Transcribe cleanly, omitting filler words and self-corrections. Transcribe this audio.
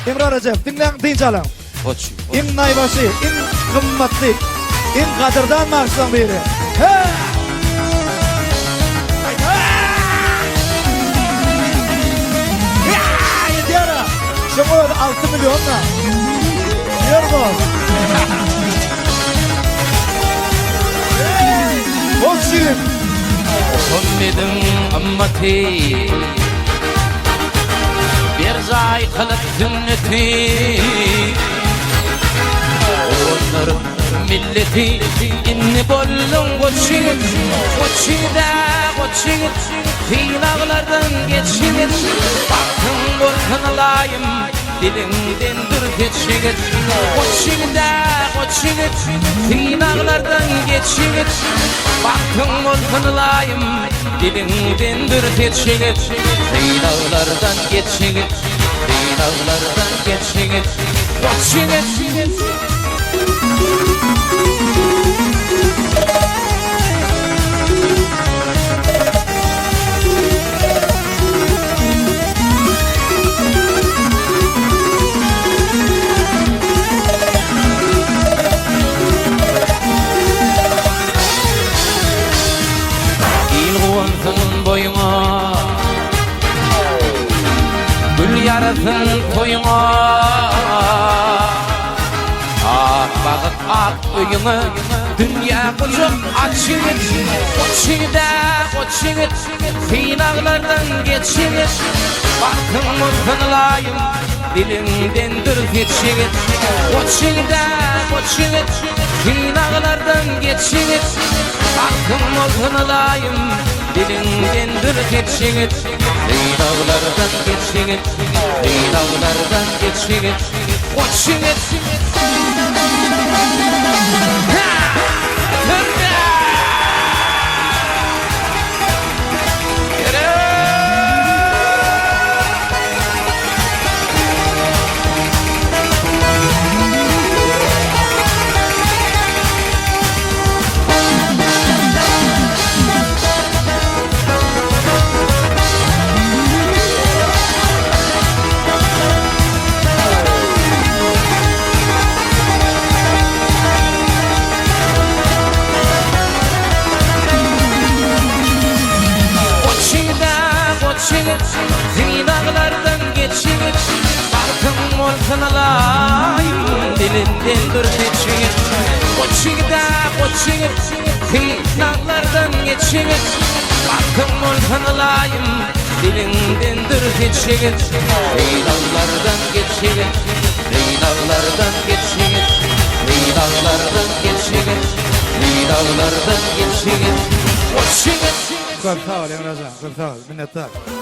Emre Recep, dinlen dinçalım. Koçum. İn naybaşı, in kımmatlı, in kadırdan marşdan biri. He! Yeter ha! Şunu 6 milyonla. Yer bol. Hoş şirin. Kommedim ammati bir zay kılıp sünneti onların milleti inni bollun koçin koçin kıyınağlardan geçin baktın korkan alayım dilinden dur geçin koçin kıyınağlardan geçin baktın korkan alayım dilinden dur geçin kıyınağlardan geçin kıyınağlardan geçin koçin boyuma gül yarasın koyuma ak bakıp ak öyüme dünya kucuk açın koçin kıyınağlardan geçin baktın mutlanılayım dilinden dur geçin koçin kıyınağlardan geçin baktın mutlanılayım dilinden dur geçin kıyınağlardan geçin kıyınağlardan geçin koçin kıyınağlardan geçin baktın orkan alayım dilinden dur geçin koçin kıyınağlardan geçin baktın orkan alayım dilinden dur geçin kıyınağlardan geçin kıyınağlardan geçin kıyınağlardan geçin kıyınağlardan geçin koçin. Çok sağ ol Emre Can, çok sağ ol. Minnettar.